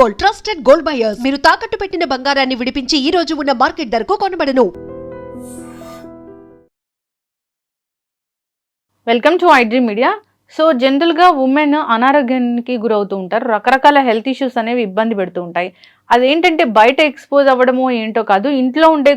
Gold, trusted gold buyers. మీరు తాకట్టు పెట్టిన బంగారాన్ని విడిపించి ఈ రోజు ఉన్న మార్కెట్ ధరకు కొనబడను. Welcome to iDream media. So జనరల్గా ఉమెన్ అనారోగ్యానికి గురవుతూ ఉంటారు. రకరకాల హెల్త్ ఇష్యూస్ అనేవి ఇబ్బంది పెడుతూ ఉంటాయి. అదేంటంటే బయట ఎక్స్పోజ్ అవ్వడమో ఏంటో కాదు, ఇంట్లో ఉండే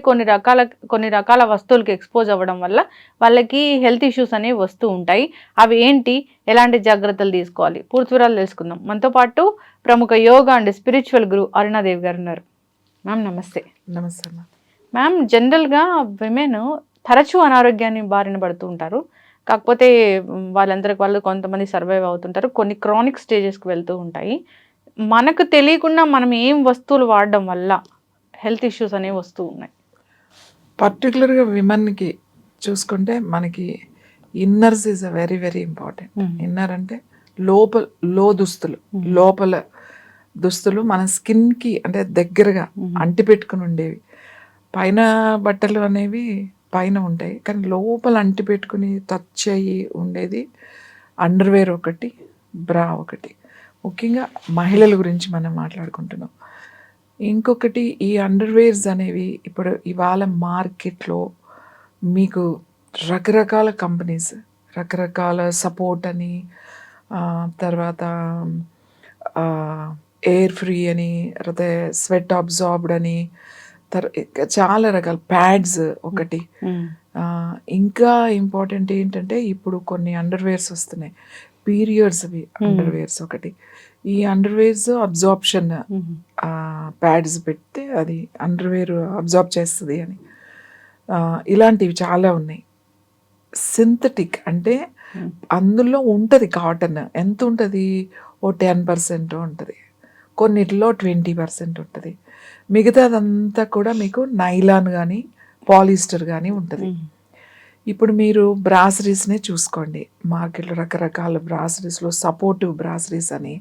కొన్ని రకాల వస్తువులకి ఎక్స్పోజ్ అవ్వడం వల్ల వాళ్ళకి హెల్త్ ఇష్యూస్ అనేవి వస్తూ ఉంటాయి. అవి ఏంటి, ఎలాంటి జాగ్రత్తలు తీసుకోవాలి, పూర్తి వివరాలు తెలుసుకుందాం. మనతో పాటు ప్రముఖ యోగా అండ్ స్పిరిచువల్ గురు అరుణాదేవి గారు ఉన్నారు. మ్యామ్ నమస్తే. నమస్తే మ్యామ్, జనరల్గా విమెన్ తరచూ అనారోగ్యాన్ని బారిన పడుతూ ఉంటారు. కాకపోతే వాళ్ళందరికి వాళ్ళు కొంతమంది సర్వైవ్ అవుతుంటారు, కొన్ని క్రానిక్ స్టేజెస్కి వెళ్తూ ఉంటాయి. మనకు తెలియకుండా మనం ఏం వస్తువులు వాడడం వల్ల హెల్త్ ఇష్యూస్ అనేవి వస్తూ ఉన్నాయి? పర్టికులర్గా విమెన్కి చూసుకుంటే మనకి inners is a very very important. Inner అంటే లోపల దుస్తులు మన స్కిన్కి అంటే దగ్గరగా అంటి పెట్టుకుని ఉండేవి. పైన బట్టలు అనేవి పైన ఉంటాయి, కానీ లోపల అంటి పెట్టుకుని టచ్ అయ్యి ఉండేది అండర్వేర్ ఒకటి, బ్రా ఒకటి. ముఖ్యంగా మహిళల గురించి మనం మాట్లాడుకుంటున్నాం. ఇంకొకటి ఈ అండర్వేర్స్ అనేవి ఇప్పుడు ఇవాళ మార్కెట్లో మీకు రకరకాల కంపెనీస్, రకరకాల సపోర్ట్ అని, తర్వాత ఎయిర్ ఫ్రీ అని, తర్వాత స్వెట్ అబ్జార్బ్డ్ అని, చాలా రకాల ప్యాడ్స్ ఒకటి. ఇంకా ఇంపార్టెంట్ ఏంటంటే ఇప్పుడు కొన్ని అండర్వేర్స్ వస్తున్నాయి, పీరియడ్స్వి అండర్వేర్స్ ఒకటి. ఈ అండర్వేర్స్ అబ్జార్ప్షన్ ప్యాడ్స్ పెడితే అది అండర్వేర్ అబ్జార్బ్ చేస్తుంది అని, ఇలాంటివి చాలా ఉన్నాయి. సింథటిక్ అంటే అందులో ఉంటుంది కాటన్, ఎంత ఉంటుంది, ఓ 10% ఉంటుంది, కొన్నిటిలో 20% ఉంటుంది, మిగతాదంతా కూడా మీకు నైలాన్ కానీ పాలిస్టర్ కానీ ఉంటుంది. ఇప్పుడు మీరు బ్రాసరీస్నే చూసుకోండి, మార్కెట్లో రకరకాల బ్రాసరీస్లో సపోర్టివ్ బ్రాసరీస్ అని,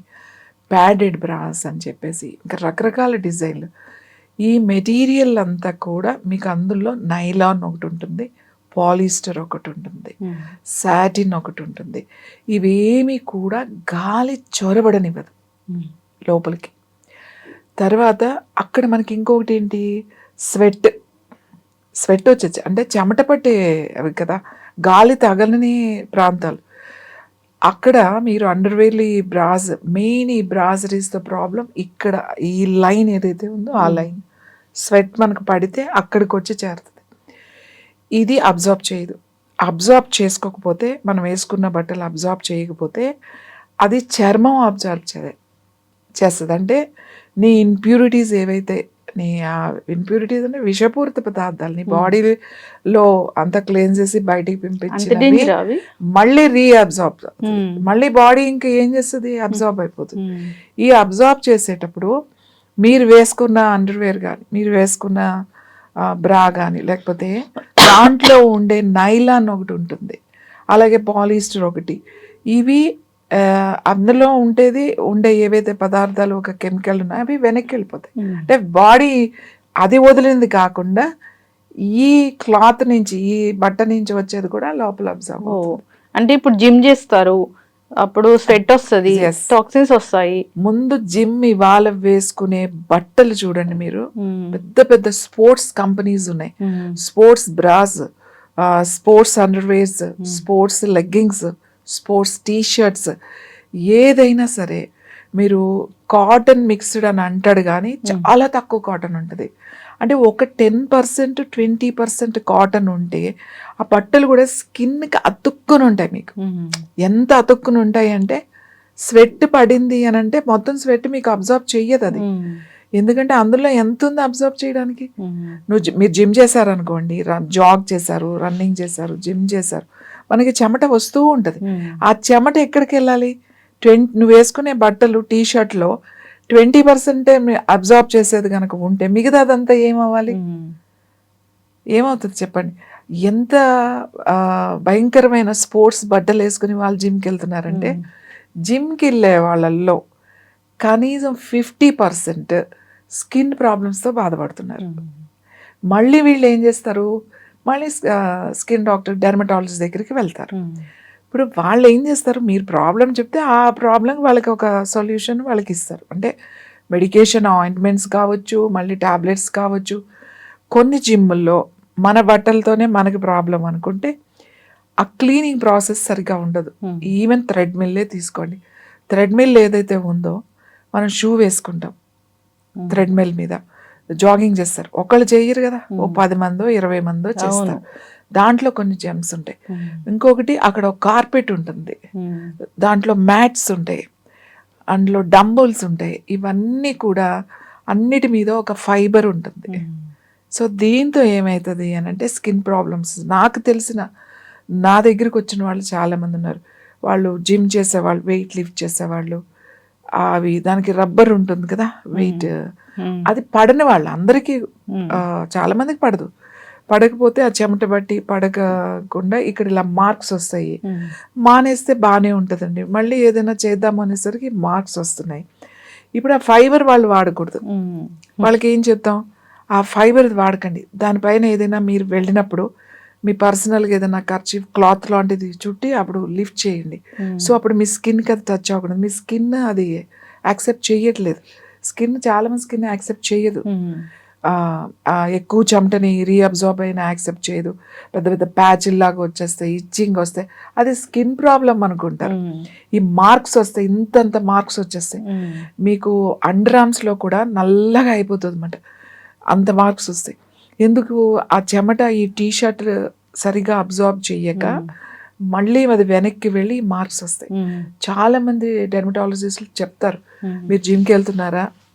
ప్యాడెడ్ బ్రాస్ అని చెప్పేసి ఇంకా రకరకాల డిజైన్లు. ఈ మెటీరియల్ అంతా కూడా మీకు అందులో నైలాన్ ఒకటి ఉంటుంది, పాలిస్టర్ ఒకటి ఉంటుంది, సాటిన్ ఒకటి ఉంటుంది. ఇవేమీ కూడా గాలి చొరబడనివ్వదు లోపలికి. తర్వాత అక్కడ మనకి ఇంకొకటి ఏంటి, స్వెట్ వచ్చేసి అంటే చెమట పట్టే అవి కదా, గాలి తగలని ప్రాంతాలు. అక్కడ మీరు అండర్వేర్లు ఈ మెయిన్ ఈ బ్రాసరీస్తో ప్రాబ్లం ఇక్కడ ఈ లైన్ ఏదైతే ఉందో ఆ లైన్ స్వెట్ మనకు పడితే అక్కడికి వచ్చి చేరుతుంది. ఇది అబ్జార్బ్ చేయదు. అబ్జార్బ్ చేసుకోకపోతే, మనం వేసుకున్న బట్టలు అబ్జార్బ్ చేయకపోతే అది చర్మం అబ్జార్బ్ చేస్తుంది. అంటే నీ ఇంప్యూరిటీస్ ఏవైతే, నీ ఇంప్యూరిటీస్ అంటే విషపూరిత పదార్థాలు నీ బాడీలో అంతా క్లీన్ చేసి బయటికి పంపించి మళ్ళీ రీఅబ్జార్బ్, మళ్ళీ బాడీ ఇంకా ఏం చేస్తుంది, అబ్జార్బ్ అయిపోతుంది. ఈ అబ్జార్బ్ చేసేటప్పుడు మీరు వేసుకున్న అండర్వేర్ కానీ, మీరు వేసుకున్న బ్రా కానీ, లేకపోతే దాంట్లో ఉండే నైలాన్ ఒకటి ఉంటుంది, అలాగే పాలిస్టర్ ఒకటి, ఇవి అందులో ఉండే ఏవైతే పదార్థాలు ఒక కెమికల్ ఉన్నాయో అవి వెనక్కి వెళ్ళిపోతాయి. అంటే బాడీ అది వదిలింది కాకుండా ఈ క్లాత్ నుంచి, ఈ బట్ట నుంచి వచ్చేది కూడా లోపల అబ్జర్వ్. అంటే ఇప్పుడు జిమ్ చేస్తారు, అప్పుడు స్వెట్ వస్తుంది, టాక్సిన్స్ వస్తాయి. ముందు జిమ్ ఇవాళ వేసుకునే బట్టలు చూడండి మీరు, పెద్ద పెద్ద స్పోర్ట్స్ కంపెనీస్ ఉన్నాయి, sports bras, sports underwears, sports leggings, sports t-shirts, ఏదైనా సరే మీరు కాటన్ మిక్స్డ్ అని అంటాడు, కానీ చాలా తక్కువ కాటన్ ఉంటుంది. అంటే ఒక 10% 20% కాటన్ ఉంటే ఆ బట్టలు కూడా స్కిన్కి అతుక్కుని ఉంటాయి. మీకు ఎంత అతుక్కుని ఉంటాయి అంటే, స్వెట్ పడింది అని అంటే మొత్తం స్వెట్ మీకు అబ్జర్వ్ చెయ్యదు అది. ఎందుకంటే అందులో ఎంత ఉంది అబ్జర్వ్ చేయడానికి. మీరు జిమ్ చేశారనుకోండి, జాగ్ చేశారు, రన్నింగ్ చేశారు, జిమ్ చేశారు, మనకి చెమట వస్తూ ఉంటుంది. ఆ చెమట ఎక్కడికి వెళ్ళాలి, నువ్వు వేసుకునే బట్టలు టీషర్ట్లో 20% అబ్జార్బ్ చేసేది కనుక ఉంటే మిగతాదంతా ఏమవ్వాలి, ఏమవుతుంది చెప్పండి. ఎంత భయంకరమైన స్పోర్ట్స్ బట్టలు వేసుకుని వాళ్ళు జిమ్కి వెళ్తున్నారంటే, జిమ్కి వెళ్ళే వాళ్ళల్లో కనీసం 50% స్కిన్ ప్రాబ్లమ్స్తో బాధపడుతున్నారు. మళ్ళీ వీళ్ళు ఏం చేస్తారు, మళ్ళీ స్కిన్ డాక్టర్, డెర్మటాలజిస్ట్ దగ్గరికి వెళ్తారు. ఇప్పుడు వాళ్ళు ఏం చేస్తారు, మీరు ప్రాబ్లం చెప్తే ఆ ప్రాబ్లం వాళ్ళకి ఒక సొల్యూషన్ వాళ్ళకి ఇస్తారు. అంటే మెడికేషన్ ఆయింట్మెంట్స్ కావచ్చు, మళ్ళీ టాబ్లెట్స్ కావచ్చు. కొన్ని జిమ్ముల్లో మన బట్టలతోనే మనకి ప్రాబ్లం అనుకుంటే ఆ క్లీనింగ్ ప్రాసెస్ సరిగా ఉండదు. ఈవెన్ థ్రెడ్మిల్లే తీసుకోండి, థ్రెడ్మిల్ ఏదైతే ఉందో మనం షూ వేసుకుంటాం, థ్రెడ్మిల్ మీద జాగింగ్ చేస్తారు, ఒకళ్ళు చేయరు కదా, ఓ 10 మందో 20 మందో చేస్తారు. దాంట్లో కొన్ని జెమ్స్ ఉంటాయి. ఇంకొకటి అక్కడ ఒక కార్పెట్ ఉంటుంది, దాంట్లో మ్యాట్స్ ఉంటాయి, అందులో డంబుల్స్ ఉంటాయి. ఇవన్నీ కూడా అన్నిటి మీద ఒక ఫైబర్ ఉంటుంది. సో దీంతో ఏమవుతుంది అని అంటే స్కిన్ ప్రాబ్లమ్స్. నాకు తెలిసిన నా దగ్గరికి వచ్చిన వాళ్ళు చాలామంది ఉన్నారు. వాళ్ళు జిమ్ చేసేవాళ్ళు, వెయిట్ లిఫ్ట్ చేసేవాళ్ళు, అవి దానికి రబ్బర్ ఉంటుంది కదా వెయిట్, అది పడని వాళ్ళు అందరికీ, చాలా మందికి పడదు. పడకపోతే ఆ చెమట బట్టి పడకుండా ఇక్కడ ఇలా మార్క్స్ వస్తాయి. మానేస్తే బాగానే ఉంటుందండి, మళ్ళీ ఏదైనా చేద్దాం అనేసరికి మార్క్స్ వస్తున్నాయి. ఇప్పుడు ఆ ఫైబర్ వాళ్ళు వాడకూడదు. వాళ్ళకి ఏం చెప్తాం, ఆ ఫైబర్ వాడకండి. దానిపైన ఏదైనా మీరు వెళ్ళినప్పుడు మీ పర్సనల్గా ఏదైనా ఖర్చు క్లాత్ లాంటిది చుట్టి అప్పుడు లిఫ్ట్ చేయండి. సో అప్పుడు మీ స్కిన్కి అది టచ్ అవ్వకూడదు. మీ స్కిన్ అది యాక్సెప్ట్ చేయట్లేదు. స్కిన్ చాలామంది స్కిన్ యాక్సెప్ట్ చేయదు. ఎక్కువ చెమటని రీఅబ్జార్బ్ అయినా యాక్సెప్ట్ చేయదు. పెద్ద పెద్ద ప్యాచ్లాగా వచ్చేస్తాయి, ఇచ్చింగ్ వస్తాయి, అది స్కిన్ ప్రాబ్లం అనుకుంటారు. ఈ మార్క్స్ వస్తాయి, ఇంతంత మార్క్స్ వచ్చేస్తాయి. మీకు అండర్ ఆర్మ్స్లో కూడా నల్లగా అయిపోతుంది అన్నమాట, అంత మార్క్స్ వస్తాయి. ఎందుకు? ఆ చెమట ఈ టీషర్ట్ సరిగా అబ్జార్బ్ చెయ్యక మళ్ళీ అది వెనక్కి వెళ్ళి మార్క్స్ వస్తాయి. చాలా మంది డెర్మటాలజిస్టులు చెప్తారు, మీరు జిమ్కి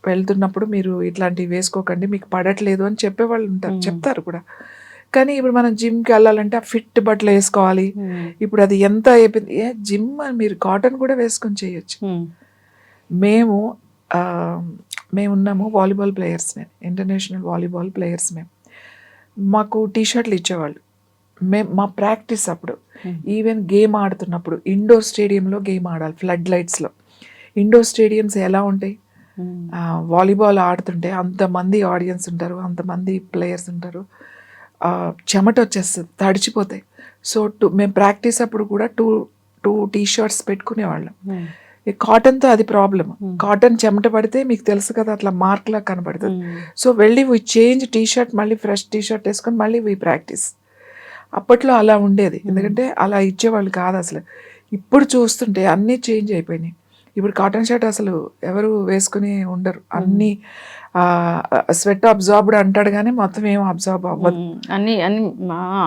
వెళ్తున్నప్పుడు మీరు ఇట్లాంటివి వేసుకోకండి, మీకు పడట్లేదు అని చెప్పేవాళ్ళు ఉంటారు, చెప్తారు కూడా. కానీ ఇప్పుడు మనం జిమ్కి వెళ్ళాలంటే ఆ ఫిట్ బట్టలు వేసుకోవాలి. ఇప్పుడు అది ఎంత అయిపోయింది. జిమ్ మీరు కాటన్ కూడా వేసుకొని చేయొచ్చు. మేమున్నాము వాలీబాల్ ప్లేయర్స్, నేను ఇంటర్నేషనల్ వాలీబాల్ ప్లేయర్స్. మాకు టీషర్ట్లు ఇచ్చేవాళ్ళు. మా ప్రాక్టీస్ అప్పుడు ఈవెన్ గేమ్ ఆడుతున్నప్పుడు ఇండోర్ స్టేడియంలో గేమ్ ఆడాలి, ఫ్లడ్ లైట్స్లో. ఇండోర్ స్టేడియంస్ ఎలా ఉంటాయి, వాలీబాల్ ఆడుతుంటే అంతమంది ఆడియన్స్ ఉంటారు, అంతమంది ప్లేయర్స్ ఉంటారు, చెమట వచ్చేస్తుంది, తడిచిపోతాయి. సో మేము ప్రాక్టీస్ అప్పుడు కూడా టూ టీషర్ట్స్ పెట్టుకునేవాళ్ళం. ఈ కాటన్తో అది ప్రాబ్లం. కాటన్ చెమట పడితే మీకు తెలుసు కదా, అట్లా మార్క్లా కనబడుతుంది. సో వెళ్ళి వీ చేంజ్ టీషర్ట్, మళ్ళీ ఫ్రెష్ టీషర్ట్ వేసుకొని మళ్ళీ వీ ప్రాక్టీస్. అప్పట్లో అలా ఉండేది, ఎందుకంటే అలా ఇచ్చేవాళ్ళు కాదు అసలు. ఇప్పుడు చూస్తుంటే అన్నీ చేంజ్ అయిపోయినాయి. ఇప్పుడు కాటన్ షర్ట్ అసలు ఎవరు వేసుకుని ఉండరు. అన్నీ స్వెట్ అబ్జార్బ్డ్ అంటాడు కానీ మొత్తం ఏం అబ్జార్బ్ అవ్వదు. అన్ని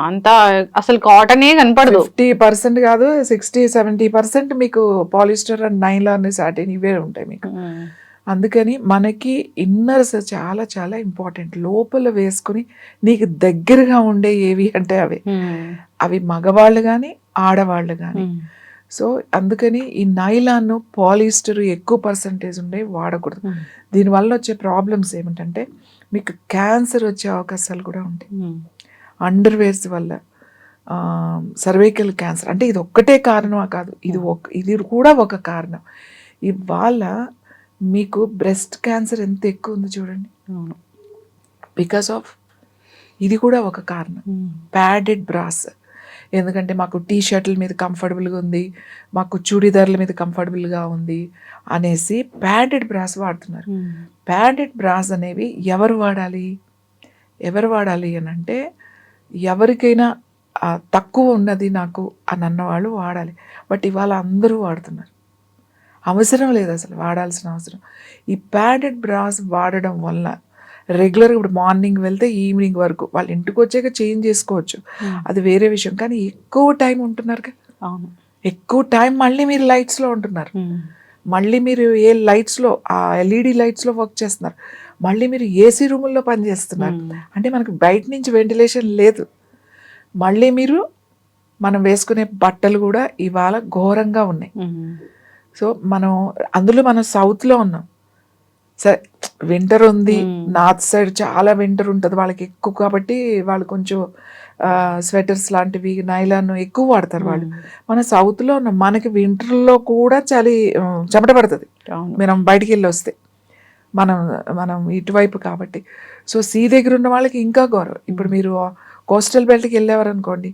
అంతా అసలు కాటనే కనపడదు. 50% కాదు, 60-70% మీకు పాలిస్టర్ అండ్ నైలాన్, సాటిన్ ఇవే ఉంటాయి మీకు. అందుకని మనకి ఇన్నర్స్ చాలా చాలా ఇంపార్టెంట్. లోపల వేసుకుని నీకు దగ్గరగా ఉండే ఏవి అంటే అవి మగవాళ్ళు కానీ ఆడవాళ్ళు కానీ. సో అందుకని ఈ నైలాన్, పాలిస్టర్ ఎక్కువ పర్సంటేజ్ ఉండేవి వాడకూడదు. దీనివల్ల వచ్చే ప్రాబ్లమ్స్ ఏమిటంటే మీకు క్యాన్సర్ వచ్చే అవకాశాలు కూడా ఉంటాయి అండర్వేర్స్ వల్ల. సర్వైకల్ క్యాన్సర్ అంటే ఇది ఒక్కటే కారణమా కాదు, ఇది కూడా ఒక కారణం. ఇవాళ మీకు బ్రెస్ట్ క్యాన్సర్ ఎంత ఎక్కువ ఉంది చూడండి, బికాస్ ఆఫ్ ఇది కూడా ఒక కారణం, ప్యాడెడ్ బ్రాస్. ఎందుకంటే మాకు టీ షర్ట్ల మీద కంఫర్టబుల్గా ఉంది, మాకు చూడీదార్ల మీద కంఫర్టబుల్గా ఉంది అనేసి ప్యాడెడ్ బ్రాస్ వాడుతున్నారు. ప్యాడెడ్ బ్రాస్ అనేవి ఎవరు వాడాలి అని అంటే ఎవరికైనా తక్కువ ఉన్నది నాకు అని అన్నవాళ్ళు వాడాలి. బట్ ఇవాళ అందరూ వాడుతున్నారు, అవసరం లేదు అసలు, వాడాల్సిన అవసరం. ఈ ప్యాడెడ్ బ్రాస్ వాడడం వల్ల రెగ్యులర్గా ఇప్పుడు మార్నింగ్ వెళ్తే ఈవినింగ్ వరకు వాళ్ళ ఇంటికి వచ్చాక చేంజ్ చేసుకోవచ్చు, అది వేరే విషయం. కానీ ఎక్కువ టైం ఉంటున్నారు కదా, ఎక్కువ టైం మళ్ళీ మీరు లైట్స్లో ఉంటున్నారు, మళ్ళీ మీరు ఏ లైట్స్లో, ఆ ఎల్ఈడి లైట్స్లో వర్క్ చేస్తున్నారు, మళ్ళీ మీరు ఏసీ రూముల్లో పనిచేస్తున్నారు. అంటే మనకు బయట నుంచి వెంటిలేషన్ లేదు. మళ్ళీ మనం వేసుకునే బట్టలు కూడా ఇవాళ ఘోరంగా ఉన్నాయి. సో మనం సౌత్లో ఉన్నాం, సరే వింటర్ ఉంది, నార్త్ సైడ్ చాలా వింటర్ ఉంటుంది వాళ్ళకి ఎక్కువ, కాబట్టి వాళ్ళు కొంచెం స్వెటర్స్ లాంటివి నైలాన్ ఎక్కువ వాడతారు వాళ్ళు. మన సౌత్లో ఉన్నాం, మనకి వింటర్లో కూడా చెమట పడుతుంది మనం బయటికి వెళ్ళి వస్తే, మనం ఇటువైపు కాబట్టి. సో సీ దగ్గర ఉన్న వాళ్ళకి ఇంకా గౌరవం. ఇప్పుడు మీరు కోస్టల్ బెల్ట్కి వెళ్ళేవారు అనుకోండి,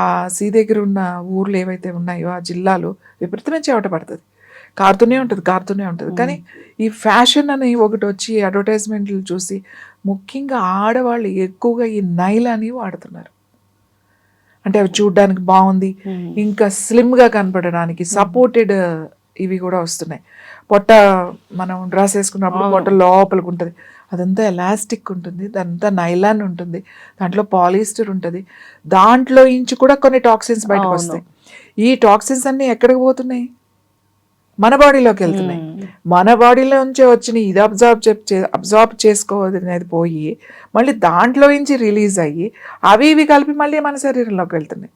ఆ సీ దగ్గర ఉన్న ఊర్లు ఏవైతే ఉన్నాయో ఆ జిల్లాలో విపరీతమైన చెమట పడుతుంది. కారుతూనే ఉంటుంది. కానీ ఈ ఫ్యాషన్ అని ఒకటి వచ్చి అడ్వర్టైజ్మెంట్లు చూసి ముఖ్యంగా ఆడవాళ్ళు ఎక్కువగా ఈ నైలాని వాడుతున్నారు. అంటే అవి చూడడానికి బాగుంది, ఇంకా స్లిమ్గా కనపడడానికి సపోర్టెడ్ ఇవి కూడా వస్తున్నాయి. పొట్ట మనం డ్రెస్ వేసుకున్నప్పుడు పొట్ట లోపలికి ఉంటుంది, అదంతా ఎలాస్టిక్ ఉంటుంది, అదంతా నైలాన్ ఉంటుంది, దాంట్లో పాలిస్టర్ ఉంటుంది, దాంట్లో ఇంచి కూడా కొన్ని టాక్సిన్స్ బయటకు వస్తాయి. ఈ టాక్సిన్స్ అన్నీ ఎక్కడికి పోతున్నాయి? మన బాడీలోకి వెళ్తున్నాయి. మన బాడీలో నుంచే వచ్చిన ఇది అబ్జార్బ్ చేసుకోవద్దు పోయి మళ్ళీ దాంట్లో నుంచి రిలీజ్ అయ్యి అవి ఇవి కలిపి మళ్ళీ మన శరీరంలోకి వెళ్తున్నాయి.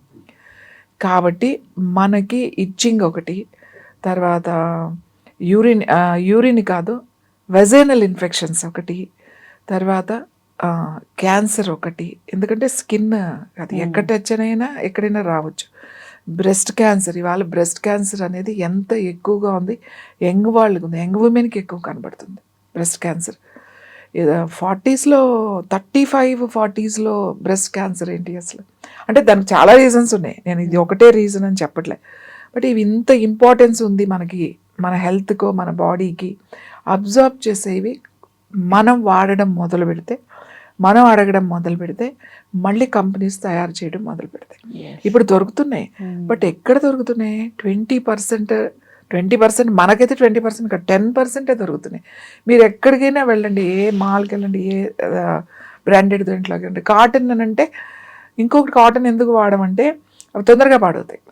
కాబట్టి మనకి ఇచ్చింగ్ ఒకటి, తర్వాత యూరిన్ కాదు వెజైనల్ ఇన్ఫెక్షన్స్ ఒకటి, తర్వాత క్యాన్సర్ ఒకటి. ఎందుకంటే స్కిన్ అది ఎక్కడ టచ్ ఎక్కడైనా రావచ్చు. బ్రెస్ట్ క్యాన్సర్, ఇవాళ బ్రెస్ట్ క్యాన్సర్ అనేది ఎంత ఎక్కువగా ఉంది, యంగ్ వాళ్ళకి ఉంది, యంగ్ ఉమెన్కి ఎక్కువ కనబడుతుంది బ్రెస్ట్ క్యాన్సర్. 40sలో 35-40sలో బ్రెస్ట్ క్యాన్సర్ ఏంటి అసలు? అంటే దానికి చాలా రీజన్స్ ఉన్నాయి, నేను ఇది ఒకటే రీజన్ అని చెప్పట్లే. బట్ ఇవి ఇంత ఇంపార్టెన్స్ ఉంది మనకి, మన హెల్త్కో మన బాడీకి అబ్జర్వ్ చేసేవి మనం వాడడం మొదలు పెడితే, మనం అడగడం మొదలు పెడితే, మళ్ళీ కంపెనీస్ తయారు చేయడం మొదలు పెడతాయి. ఇప్పుడు దొరుకుతున్నాయి, బట్ ఎక్కడ దొరుకుతున్నాయి? 20%, మనకైతే 20% కాదు, 10% దొరుకుతున్నాయి. మీరు ఎక్కడికైనా వెళ్ళండి, ఏ మాల్కి వెళ్ళండి, ఏ బ్రాండెడ్ దాంట్లోకి వెళ్ళండి. కాటన్ అని అంటే, ఇంకొకటి కాటన్ ఎందుకు వాడమంటే అవి తొందరగా పాడవుతాయి.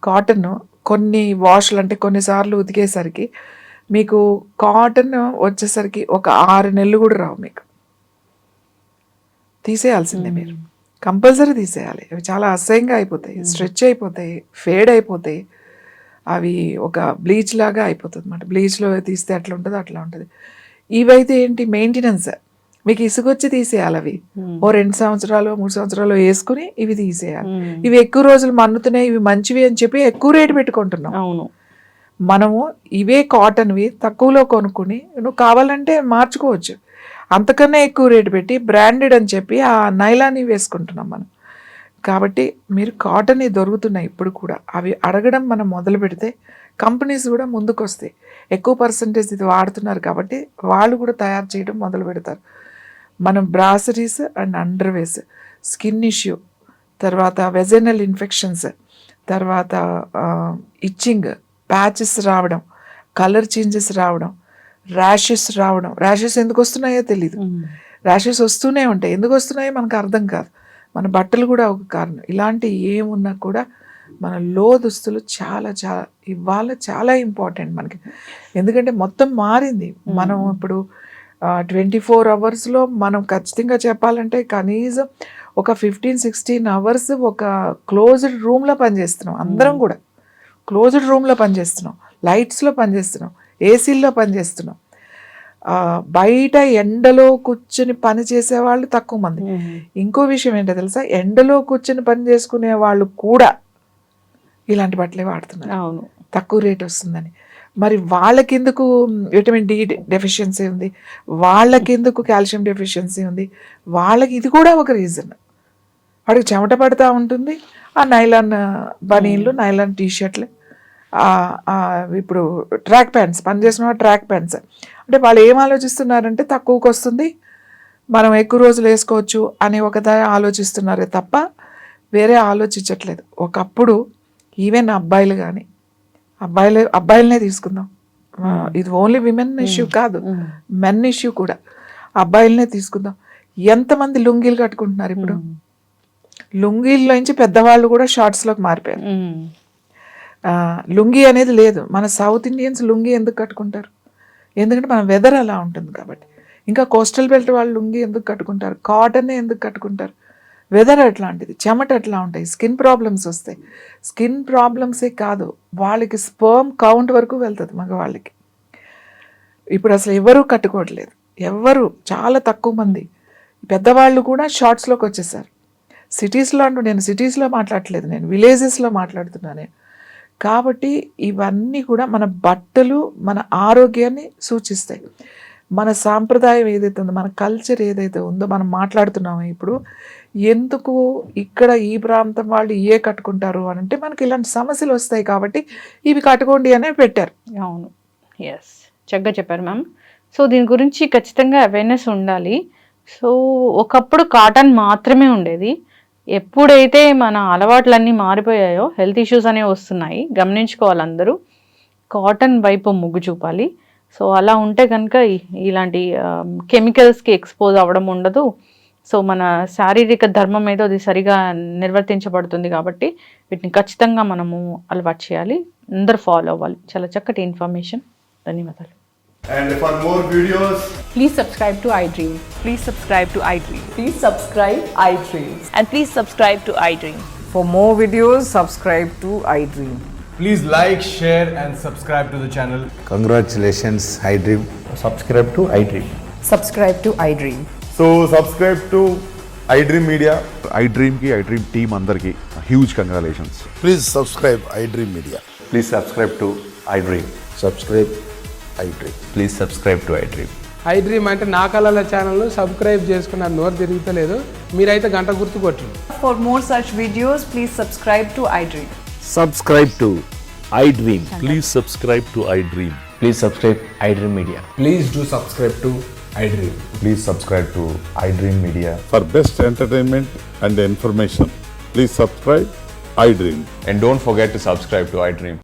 కాటన్ కొన్ని వాష్లు అంటే కొన్నిసార్లు ఉతికేసరికి మీకు కాటన్ వచ్చేసరికి ఒక 6 నెలలు కూడా రావు, మీకు తీసేయాల్సిందే, మీరు కంపల్సరీ తీసేయాలి. అవి చాలా అసహ్యంగా అయిపోతాయి, స్ట్రెచ్ అయిపోతాయి, ఫేడ్ అయిపోతాయి, అవి ఒక బ్లీచ్ లాగా అయిపోతుంది అన్నమాట. బ్లీచ్లో తీస్తే అట్లా ఉంటుంది, అట్లా ఉంటుంది. ఇవైతే ఏంటి, మెయింటెనెన్స్, మీకు ఇసుకొచ్చి తీసేయాలి. అవి 2 సంవత్సరాలు 3 సంవత్సరాలు వేసుకుని ఇవి తీసేయాలి. ఇవి ఎక్కువ రోజులు మన్నుతున్నాయి, ఇవి మంచివి అని చెప్పి ఎక్కువ రేటు పెట్టుకుంటున్నాం. అవును, మనము ఇవే కాటన్వి తక్కువలో కొనుక్కుని నువ్వు కావాలంటే మార్చుకోవచ్చు, అంతకన్నా ఎక్కువ రేటు పెట్టి బ్రాండెడ్ అని చెప్పి ఆ నైలాన్ని వేసుకుంటున్నాం మనం. కాబట్టి మీరు కాటన్ దొరుకుతున్నాయి ఇప్పుడు కూడా, అవి అడగడం మనం మొదలు పెడితే కంపెనీస్ కూడా ముందుకు వస్తాయి. ఎక్కువ పర్సంటేజ్ ఇది వాడుతున్నారు కాబట్టి వాళ్ళు కూడా తయారు చేయడం మొదలు పెడతారు. మనం బ్రాసరీస్ అండ్ అండర్వేర్స్, స్కిన్ ఇష్యూ, తర్వాత వెజైనల్ ఇన్ఫెక్షన్స్, తర్వాత ఇచ్చింగ్, ప్యాచెస్ రావడం, కలర్ చేంజెస్ రావడం, ర్యాషెస్ రావడం. ర్యాషెస్ ఎందుకు వస్తున్నాయో తెలీదు, ర్యాషెస్ వస్తూనే ఉంటాయి, ఎందుకు వస్తున్నాయో మనకు అర్థం కాదు. మన బట్టలు కూడా ఒక కారణం. ఇలాంటి ఏమున్నా కూడా మన లో దుస్తులు చాలా ఇవాళ చాలా ఇంపార్టెంట్ మనకి. ఎందుకంటే మొత్తం మారింది. మనం ఇప్పుడు 24 అవర్స్లో మనం ఖచ్చితంగా చెప్పాలంటే కనీసం ఒక 15-16 అవర్స్ ఒక క్లోజ్డ్ రూమ్లో పనిచేస్తున్నాం. అందరం కూడా క్లోజ్డ్ రూమ్లో పనిచేస్తున్నాం, లైట్స్లో పనిచేస్తున్నాం, ఏసీల్లో పనిచేస్తున్నాం. బయట ఎండలో కూర్చుని పని చేసేవాళ్ళు తక్కువ మంది. ఇంకో విషయం ఏంటో తెలుసా, ఎండలో కూర్చుని పని చేసుకునే వాళ్ళు కూడా ఇలాంటి బట్టలే వాడుతున్నారు. అవును, తక్కువ రేట్ వస్తుందని. మరి వాళ్ళకెందుకు విటమిన్ డి డెఫిషియన్సీ ఉంది, వాళ్ళకెందుకు కాల్షియం డెఫిషియన్సీ ఉంది, వాళ్ళకి ఇది కూడా ఒక రీజన్. వాడికి చెమట పడుతూ ఉంటుంది, ఆ నైలాన్ బనీన్లు, నైలాన్ టీషర్ట్లు, ఇప్పుడు ట్రాక్ ప్యాంట్స్, పనిచేసిన ట్రాక్ ప్యాంట్స్. అంటే వాళ్ళు ఏం ఆలోచిస్తున్నారంటే తక్కువకి వస్తుంది, మనం ఎక్కువ రోజులు వేసుకోవచ్చు అని ఒకదాని ఆలోచిస్తున్నారే తప్ప వేరే ఆలోచించట్లేదు. ఒకప్పుడు ఈవెన్ అబ్బాయిలు కానీ, అబ్బాయిలనే తీసుకుందాం, ఇది ఓన్లీ విమెన్ ఇష్యూ కాదు, మెన్ ఇష్యూ కూడా. అబ్బాయిలనే తీసుకుందాం, ఎంతమంది లుంగీలు కట్టుకుంటున్నారు ఇప్పుడు. లుంగీల్లోంచి పెద్దవాళ్ళు కూడా షార్ట్స్లోకి మారిపోయారు. లుంగీ అనేది లేదు. మన సౌత్ ఇండియన్స్ లుంగీ ఎందుకు కట్టుకుంటారు? ఎందుకంటే మన వెదర్ అలా ఉంటుంది కాబట్టి. ఇంకా కోస్టల్ బెల్ట్ వాళ్ళు లుంగీ ఎందుకు కట్టుకుంటారు? కాటనే ఎందుకు కట్టుకుంటారు? వెదర్ అట్లాంటిది, చెమట అట్లా ఉంటాయి, స్కిన్ ప్రాబ్లమ్స్ వస్తాయి. స్కిన్ ప్రాబ్లమ్సే కాదు, వాళ్ళకి స్పర్మ్ కౌంట్ వరకు వెళ్తుంది మగవాళ్ళకి. ఇప్పుడు అసలు ఎవరూ కట్టుకోవట్లేదు, ఎవరు, చాలా తక్కువ మంది. పెద్దవాళ్ళు కూడా షార్ట్స్లోకి వచ్చేసారు. సిటీస్లో అంటూ, నేను సిటీస్లో మాట్లాడట్లేదు, నేను విలేజెస్లో మాట్లాడుతున్నాను. కాబట్టి ఇవన్నీ కూడా మన బట్టలు మన ఆరోగ్యాన్ని సూచిస్తాయి. మన సాంప్రదాయం ఏదైతే ఉందో, మన కల్చర్ ఏదైతే ఉందో మనం మాట్లాడుతున్నామో ఇప్పుడు, ఎందుకు ఇక్కడ ఈ ప్రాంతం వాళ్ళు ఇవే కట్టుకుంటారు అని అంటే మనకి ఇలాంటి సమస్యలు వస్తాయి కాబట్టి ఇవి కట్టుకోండి అనే పెట్టారు. అవును, ఎస్, చక్కగా చెప్పారు మ్యామ్. సో దీని గురించి ఖచ్చితంగా అవేర్నెస్ ఉండాలి. సో ఒకప్పుడు కాటన్ మాత్రమే ఉండేది. ఎప్పుడైతే మన అలవాట్లన్నీ మారిపోయాయో హెల్త్ ఇష్యూస్ అనేవి వస్తున్నాయి. గమనించుకోవాలి అందరూ, కాటన్ వైపు మొగ్గు చూపాలి. సో అలా ఉంటే కనుక ఇలాంటి కెమికల్స్కి ఎక్స్పోజ్ అవ్వడం ఉండదు. సో మన శారీరక ధర్మం ఏదో అది సరిగా నిర్వర్తించబడుతుంది కాబట్టి వీటిని ఖచ్చితంగా మనము అలవాటు చేయాలి, అందరూ ఫాలో అవ్వాలి. చాలా చక్కటి ఇన్ఫర్మేషన్, ధన్యవాదాలు. And for more videos, Please subscribe to iDream. Please subscribe to iDream. Please subscribe iDream. And please subscribe to iDream. For more videos, subscribe to iDream. please like, share and subscribe to the channel. Congratulations, iDream. subscribe to iDream. Subscribe to iDream. So subscribe to iDream Media. iDream ki iDream team అందరికి huge congratulations. Please subscribe iDream Media. Please subscribe to iDream. Subscribe iDream. Please subscribe to iDream. iDream అంటే నా కళల ఛానల్ను subscribe చేసుకున్న నోరు తిరుగుతలేదు, మీరైతే గంట గుర్తు కొట్టండి. For more such videos, please subscribe to iDream. Subscribe to iDream. Please subscribe to iDream. Please subscribe iDream Media. Please do subscribe to iDream. Please subscribe to iDream Media. For best entertainment and information, please subscribe iDream. And don't forget to subscribe to iDream.